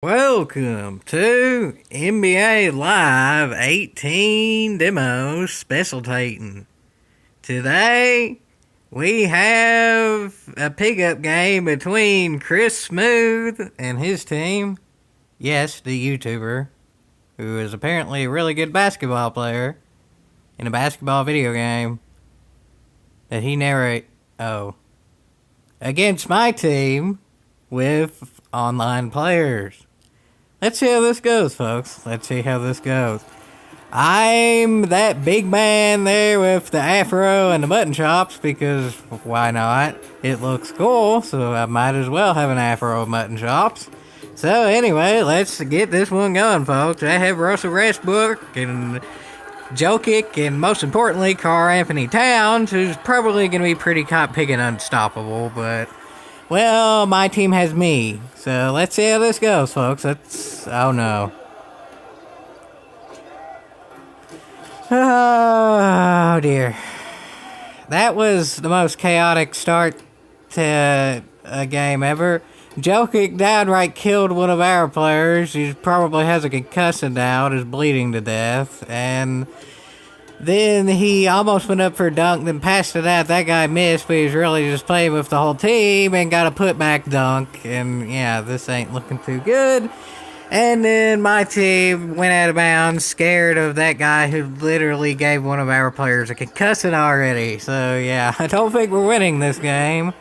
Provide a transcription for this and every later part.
Welcome to NBA Live 18 Demos Specialtatin. Today, we have a pickup game between Chris Smooth and his team. Yes, the YouTuber, who is apparently a really good basketball player in a basketball video game that he against my team with online players. Let's see how this goes, folks. Let's see how this goes. I'm that big man there with the afro and the mutton chops because why not? It looks cool, so I might as well have an afro and mutton chops. So anyway, let's get this one going, folks. I have Russell Westbrook and Jokic and most importantly, Karl Anthony Towns, who's probably going to be pretty caught picking unstoppable, but well, my team has me. So let's see how this goes, folks. Oh no. Oh dear. That was the most chaotic start to a game ever. Jokic downright killed one of our players. He probably has a concussion now, is bleeding to death, and then he almost went up for a dunk, then passed it out. That guy missed, but he was really just playing with the whole team and got a putback dunk. And yeah, this ain't looking too good. And then my team went out of bounds, scared of that guy who literally gave one of our players a concussion already. So yeah, I don't think we're winning this game.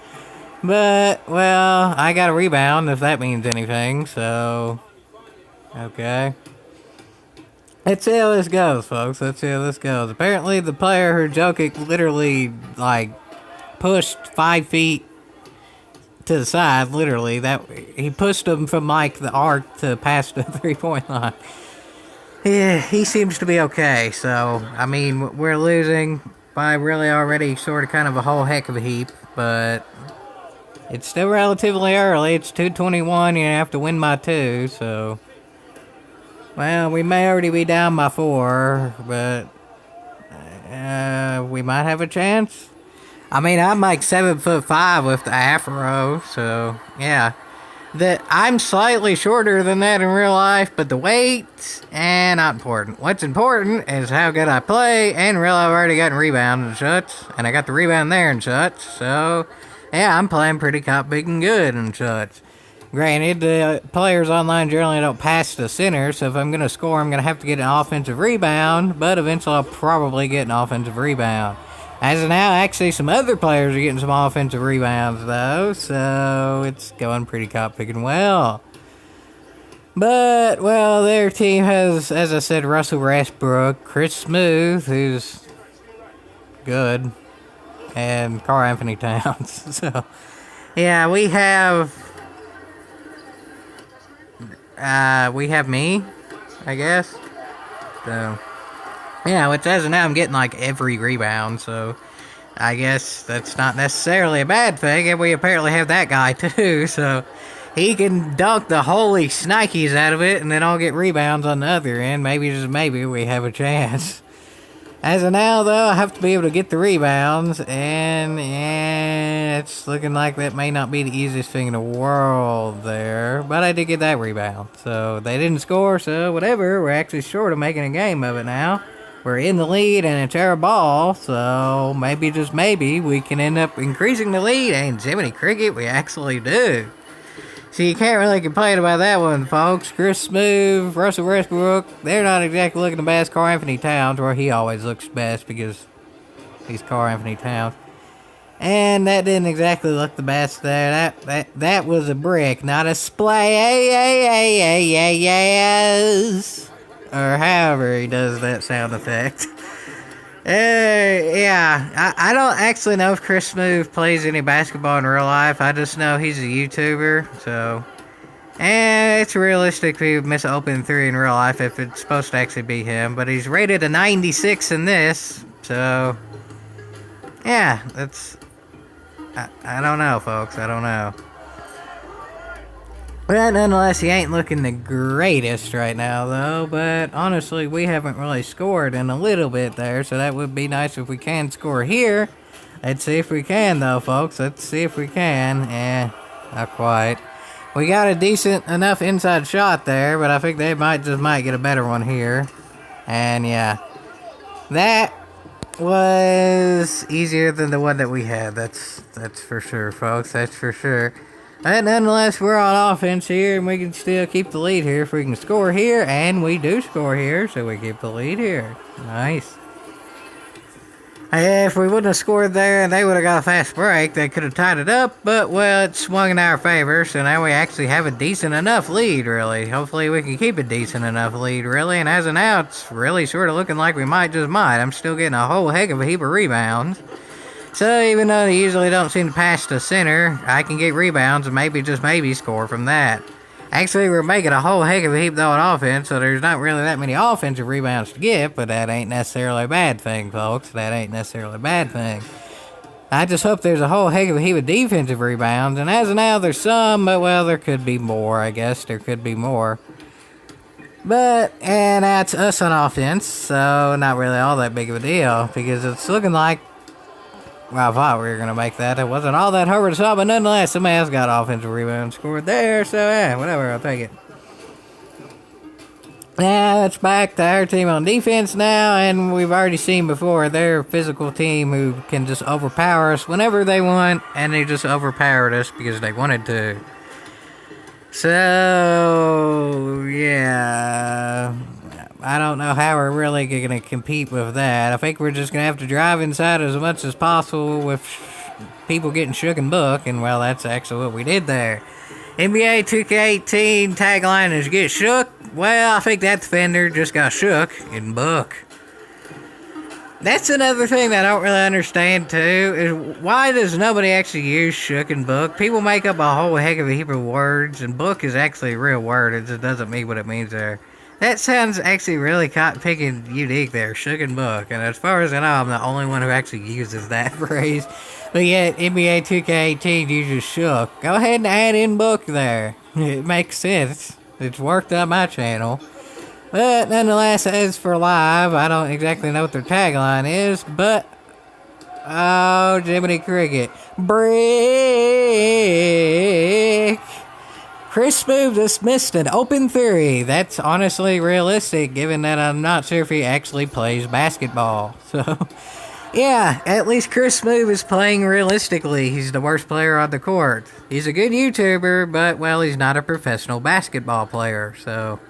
But, well, I got a rebound, if that means anything. So, okay. Let's see how this goes, folks. Let's see how this goes. Apparently, the player who Jokic literally, pushed 5 feet to the side, literally. He pushed him from, the arc to past the three-point line. Yeah, he seems to be okay. So, I mean, we're losing by really already sort of kind of a whole heck of a heap. But it's still relatively early. It's 2:21. You have to win by 2, so well, we may already be down by 4, but we might have a chance. I mean, I'm 7'5" with the afro, so yeah. I'm slightly shorter than that in real life, but the weight, not important. What's important is how good I play, and really I've already gotten rebounds and such, and I got the rebound there and such, so yeah, I'm playing pretty big and good and such. Granted, the players online generally don't pass the center, so if I'm going to score, I'm going to have to get an offensive rebound, but eventually I'll probably get an offensive rebound. As of now, actually, some other players are getting some offensive rebounds, though, so it's going pretty picking well. But, well, their team has, as I said, Russell Westbrook, Chris Smooth, who's good, and Karl Anthony Towns. So, yeah, we have me, I guess. So, yeah, which as of now I'm getting every rebound, so I guess that's not necessarily a bad thing, and we apparently have that guy too, so he can dunk the holy snikes out of it, and then I'll get rebounds on the other end. Maybe, just maybe, we have a chance. As of now, though, I have to be able to get the rebounds, and yeah, it's looking like that may not be the easiest thing in the world there, but I did get that rebound. So they didn't score, so whatever. We're actually short of making a game of it now. We're in the lead, and it's our ball, so maybe, just maybe, we can end up increasing the lead, and Jiminy Cricket, we actually do. So you can't really complain about that one, folks. Chris Smooth, Russell Westbrook, they're not exactly looking the best. Karl Anthony Towns, where he always looks best because he's Karl Anthony Towns. And that didn't exactly look the best there. That was a brick, not a splay. Yes. Or however he does that sound effect. Yeah, I don't actually know if Chris Smooth plays any basketball in real life. I just know he's a YouTuber, so it's realistic if he would miss an open 3 in real life if it's supposed to actually be him. But he's rated a 96 in this, so yeah, that's I don't know, folks. I don't know. But nonetheless, he ain't looking the greatest right now, though. But honestly, we haven't really scored in a little bit there, so that would be nice if we can score here. Let's see if we can, though, folks. Let's see if we can. Not quite. We got a decent enough inside shot there, but I think they might get a better one here. And yeah, that was easier than the one that we had. That's for sure, folks. That's for sure. But nonetheless, we're on offense here, and we can still keep the lead here if we can score here, and we do score here, so we keep the lead here. Nice. If we wouldn't have scored there and they would have got a fast break, they could have tied it up, but, well, it swung in our favor, so now we actually have a decent enough lead, really. Hopefully we can keep a decent enough lead, really, and as of now, it's really sort of looking like we might. I'm still getting a whole heck of a heap of rebounds. So even though they usually don't seem to pass to center, I can get rebounds and maybe, just maybe, score from that. Actually, we're making a whole heck of a heap though on offense, so there's not really that many offensive rebounds to get, but that ain't necessarily a bad thing, folks. That ain't necessarily a bad thing. I just hope there's a whole heck of a heap of defensive rebounds, and as of now, there's some, but, well, there could be more, I guess. There could be more. But, and that's us on offense, so not really all that big of a deal, because it's looking like, well, I thought we were going to make that. It wasn't all that hard to solve, but nonetheless, somebody else got offensive rebound scored there, so yeah, whatever, I'll take it. Now, it's back to our team on defense now, and we've already seen before, they're a physical team who can just overpower us whenever they want, and they just overpowered us because they wanted to. So, yeah, I don't know how we're really going to compete with that. I think we're just going to have to drive inside as much as possible with people getting shook and book, and, well, that's actually what we did there. NBA 2K18 tagline is get shook. Well, I think that defender just got shook and book. That's another thing that I don't really understand, too, is why does nobody actually use shook and book? People make up a whole heck of a heap of words, and book is actually a real word. It just doesn't mean what it means there. That sounds actually really cotton-picking unique there, shook and book. And as far as I know, I'm the only one who actually uses that phrase. But yet, NBA 2K18 uses shook. Go ahead and add in book there. It makes sense. It's worked on my channel. But nonetheless, as for live, I don't exactly know what their tagline is, but... Oh, Jiminy Cricket. Brick! Chris Move just missed an open three. That's honestly realistic, given that I'm not sure if he actually plays basketball. So, yeah, at least Chris Move is playing realistically. He's the worst player on the court. He's a good YouTuber, but, well, he's not a professional basketball player, so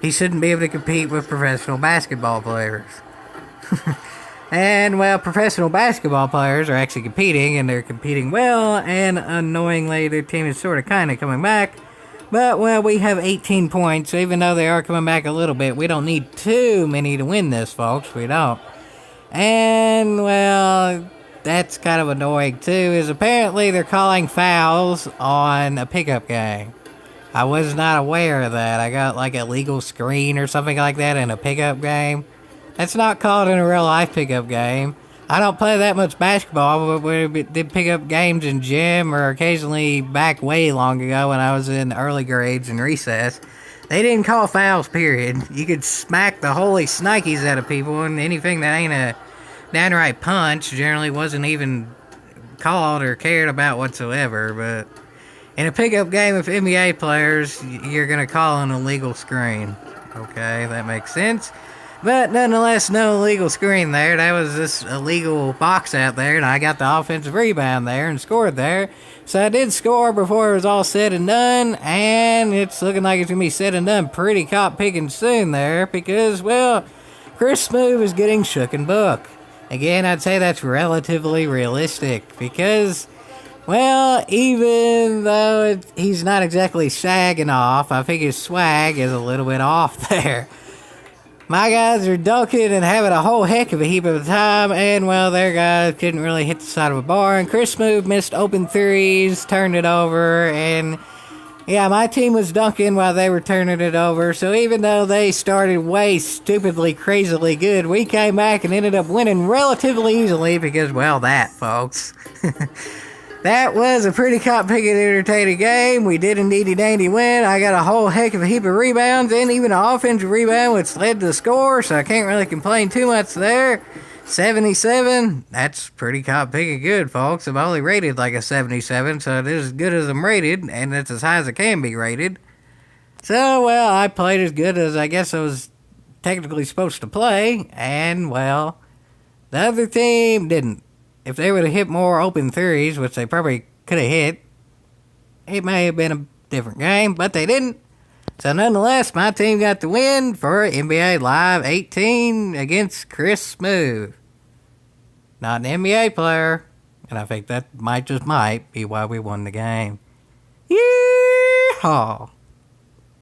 he shouldn't be able to compete with professional basketball players. And, well, professional basketball players are actually competing, and they're competing well, and annoyingly, their team is sort of kind of coming back. But, well, we have 18 points, so even though they are coming back a little bit, we don't need too many to win this, folks. We don't. And, well, that's kind of annoying, too, is apparently they're calling fouls on a pickup game. I was not aware of that. I got, like, a legal screen or something like that in a pickup game. That's not called in a real-life pickup game. I don't play that much basketball, but we did pick up games in gym or occasionally back way long ago when I was in early grades and recess. They didn't call fouls, period. You could smack the holy snikes out of people, and anything that ain't a downright punch generally wasn't even called or cared about whatsoever. But in a pickup game with NBA players, you're going to call an illegal screen. Okay, that makes sense. But nonetheless, no illegal screen there. That was this illegal box out there, and I got the offensive rebound there and scored there. So I did score before it was all said and done, and it's looking like it's going to be said and done pretty cop-picking soon there because, well, Chris Move is getting shook and book. Again, I'd say that's relatively realistic because, well, even though he's not exactly sagging off, I think his swag is a little bit off there. My guys are dunking and having a whole heck of a heap of a time, and, well, their guys couldn't really hit the side of a bar, and Chris Move missed open threes, turned it over, and, yeah, my team was dunking while they were turning it over, so even though they started way stupidly, crazily good, we came back and ended up winning relatively easily because, well, that, folks. That was a pretty cop-picking, entertaining game. We did indeedy dandy win. I got a whole heck of a heap of rebounds and even an offensive rebound, which led to the score, so I can't really complain too much there. 77, that's pretty picking good, folks. I'm only rated like a 77, so it is as good as I'm rated, and it's as high as it can be rated. So, well, I played as good as I guess I was technically supposed to play, and, well, the other team didn't. If they would have hit more open threes, which they probably could have hit, it may have been a different game, but they didn't. So nonetheless, my team got the win for NBA Live 18 against Chris Smooth. Not an NBA player, and I think that might be why we won the game. Yeehaw!